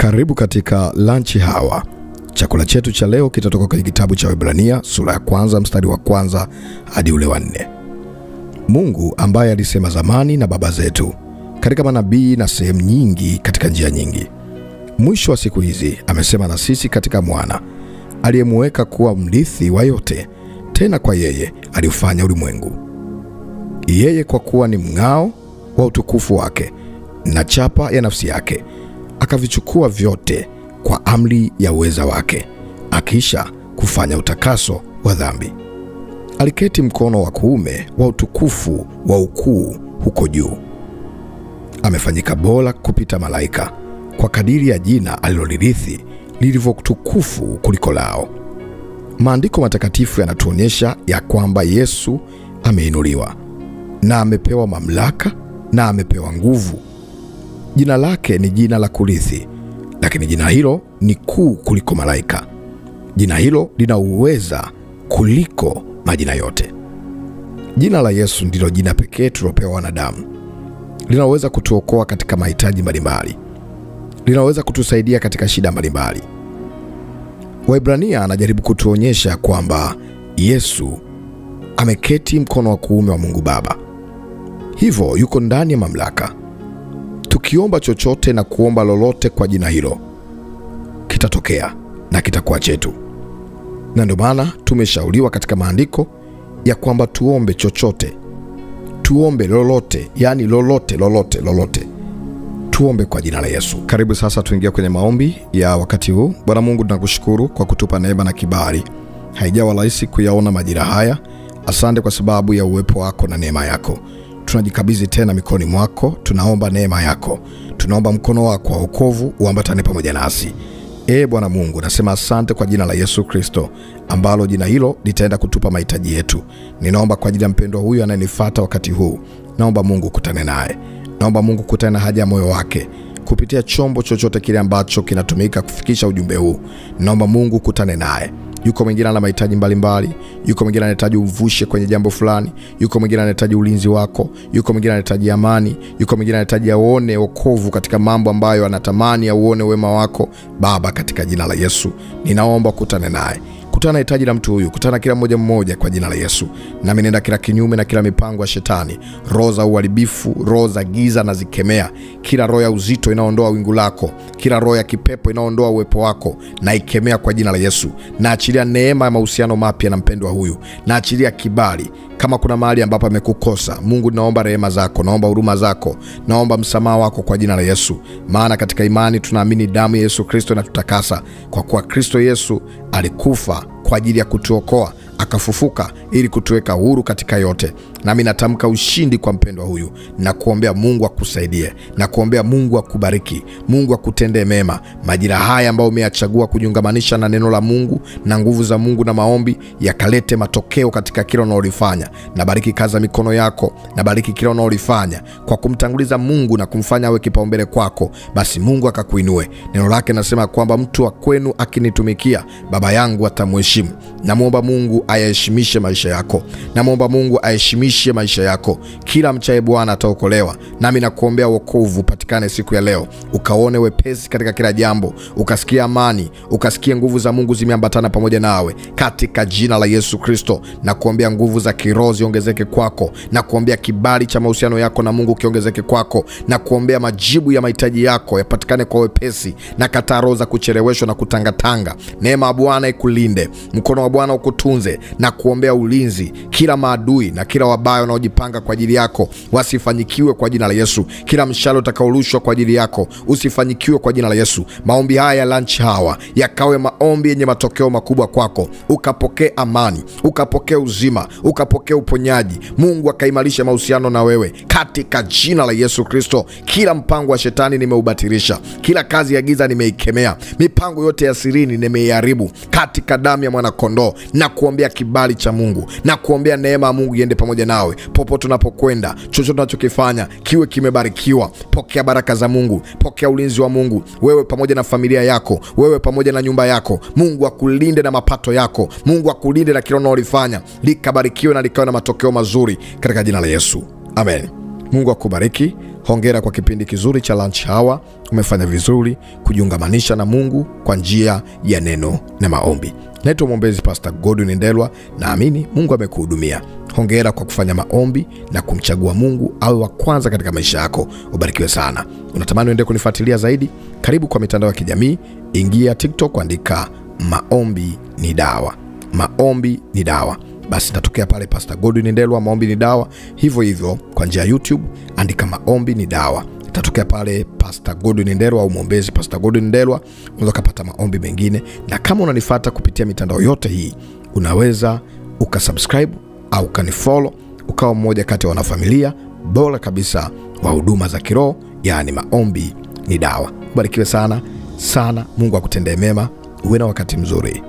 Karibu katika Lunch Hour. Chakula chetu cha leo kitatoka kwenye kitabu cha Waebrania sura ya 1 mstari wa 1 hadi ule wa 4. Mungu ambaye alisema zamani na baba zetu katika manabii na sehemu nyingi katika njia nyingi, mwisho wa siku hizi amesema na sisi katika mwana aliyemweka kuwa mrithi wa yote, tena kwa yeye aliufanya ulimwengu. Yeye kwa kuwa ni mng'ao wa utukufu wake na chapa ya nafsi yake, akavichukua vyote kwa amri ya uweza wake, akisha kufanya utakaso wa dhambi. Aliketi mkono wa kuume wa utukufu wa ukuu huko juu. Amefanyika bora kupita malaika kwa kadiri ya jina alilolirithi lilivyotukufu kuliko lao. Maandiko matakatifu yanatuonyesha ya kwamba Yesu ameinuliwa na amepewa mamlaka na amepewa nguvu. Jina lake ni jina la kurithi, lakini jina hilo ni kuu kuliko malaika. Jina hilo lina uweza kuliko majina yote. Jina la Yesu ndilo jina pekee tulopewa wanadamu. Linaweza kutuokoa katika mahitaji mbalimbali. Linaweza kutusaidia katika shida mbalimbali. Waebrania anajaribu kutuonyesha kwamba Yesu ameketi mkono wa kuume wa Mungu Baba. Hivyo yuko ndani ya mamlaka. Tukiomba chochote na kuomba lolote kwa jina hilo, kitatokea na kitakuwa chetu. Na ndio maana tumeshauriwa katika maandiko ya kwamba tuombe chochote, tuombe lolote, yani lolote. Tuombe kwa jina la Yesu. Karibu sasa tuingia kwenye maombi ya wakati huu. Bwana Mungu, tunakushukuru kwa kutupa neema na kibali. Haijawa rahisi kuyaona majira haya. Asante kwa sababu ya uwepo wako na neema yako. Tunajikabidhi tena mikononi mwako. Tunaomba neema yako, tunaomba mkono wako wa wokovu uambatane pamoja nasi. Bwana Mungu, nasema asante kwa jina la Yesu Kristo, ambalo jina hilo litaenda kutupa mahitaji yetu. Ninaomba kwa ajili ya mpendwa huyu anayenifuata wakati huu. Naomba Mungu kutane naye. Naomba Mungu kutane na haja ya moyo wake kupitia chombo chochote kile ambacho kinatumika kufikisha ujumbe huu. Naomba Mungu kutane naye. Yuko mwingine ana mahitaji mbalimbali. Yuko mwingine anahitaji uvushe kwenye jambo fulani. Yuko mwingine anahitaji ulinzi wako. Yuko mwingine anahitaji amani. Yuko mwingine anahitaji aone wokovu katika mambo ambayo anatamani auone wema wako. Baba, katika jina la Yesu ninaomba kutane naye. Kutana hitaji la mtu huyu, kutana kila mmoja kwa jina la Yesu. Nami nenda kila kinyume na kila mipango ya shetani, roho za uharibifu, roho za giza na zikemea. Kila roho ya uzito inaondoa wingu lako, kila roho ya kipepo inaondoa uwepo wako, na ikemea kwa jina la Yesu. Na achilia neema ya mahusiano mapya na mpendwa huyu, na achilia kibali. Kama kuna mahali ambapo amekukosa, Mungu naomba rehema zako, naomba huruma zako, naomba msamaha wako kwa jina la Yesu. Maana katika imani tunaamini damu ya Yesu Kristo inatutakasa, kwa kuwa Kristo Yesu alikufa kwa ajili ya kutuokoa, akafufuka ili kutuweka huru katika yote. Nami natamka ushindi kwa mpendwa huyu, na kuombea Mungu akusaidie, na kuombea Mungu akubariki, Mungu akutendee mema. Majira haya ambayo umeyachagua kujiungamanisha na neno la Mungu na nguvu za Mungu na maombi, yakalete matokeo katika kila unalolifanya. Nabariki kazi ya mikono yako, nabariki kila unalolifanya kwa kumtanguliza Mungu na kumfanya awe kipaumbele kwako. Basi Mungu akakuinue. Neno lake nasema kwamba mtu wa kwenu akinitumikia, Baba yangu atamheshimu. Namuomba Mungu ayaheshimishe maisha yako. Namuomba Mungu ayaheshimishe maisha yako. Kila mchaye Bwana ataokolewa. Nami nakuombea wokovu patikane siku ya leo. Ukaone wepesi katika kila jambo, ukasikia amani, ukasikia nguvu za Mungu zimeambatana pamoja nawe katika jina la Yesu Kristo. Na kuombea nguvu za kiroho ziongezeke kwako, na kuombea kibali cha mahusiano yako na Mungu kiongezeke kwako, na kuombea majibu ya mahitaji yako yapatikane kwa wepesi, na kataa roho za kucheleweshwa na kutangatanga. Neema ya Bwana ikulinde, mkono wa Bwana ukutunze, na kuombea ulinzi. Kila maadui na kila wabaya wanaojipanga kwa ajili yako wasifanyikiwe kwa jina la Yesu. Kila mshale utakaorushwa kwa ajili yako usifanyikiwe kwa jina la Yesu. Maombi haya ya Lunch Hour yakawe maombi yenye matokeo makubwa kwako. Ukapokee amani, ukapokee uzima, ukapokee uponyaji. Mungu akaimarisha mahusiano na wewe katika jina la Yesu Kristo. Kila mpango wa shetani nimeubatilisha, kila kazi ya giza nimeikemea, mipango yote ya sirini nimeiharibu katika damu ya mwana kondoo. Na kuombea kibali cha Mungu, na kuombea neema ya Mungu iende pamoja nawe popote unapokwenda. Chochote unachokifanya kiwe kimebarikiwa. Pokea baraka za Mungu, pokea ulinzi wa Mungu, wewe pamoja na familia yako, wewe pamoja na nyumba yako. Mungu akulinde na mapato yako, Mungu akulinde na kila unalofanya likabarikiwe na likawe na matokeo mazuri katika jina la Yesu. Amen. Mungu akubariki. Hongera kwa kipindi kizuri cha Lunch Hour. Umefanya vizuri kujiungamanisha na Mungu kwa njia ya neno na maombi. Naitwa mwombezi Pastor Godwin Ndelwa. Naamini Mungu amekuhudumia. Hongera kwa kufanya maombi na kumchagua Mungu awe wa kwanza katika maisha yako. Ubarikiwe sana. Unatamani uende kunifuatilia zaidi? Karibu kwa mitandao ya kijamii. Ingia TikTok, andika Maombi ni Dawa. Maombi ni Dawa. Basi tatokea pale Pastor Godwin Ndelwa, Maombi ni Dawa. Hivyo hivyo kwa njia ya YouTube andika Maombi ni Dawa. Tatokea pale Pastor Godwin Ndelwa au mwombezi Pastor Godwin Ndelwa. Unaweza kupata maombi mengine, na kama unanifuata kupitia mitandao yote hii, unaweza ukasubscribe au kanifollow, ukawa mmoja kati ya wanafamilia bora kabisa wa huduma za kiroho, yani Maombi ni Dawa. Barikiwe sana sana. Mungu akutendee mema. Uwe na wakati mzuri.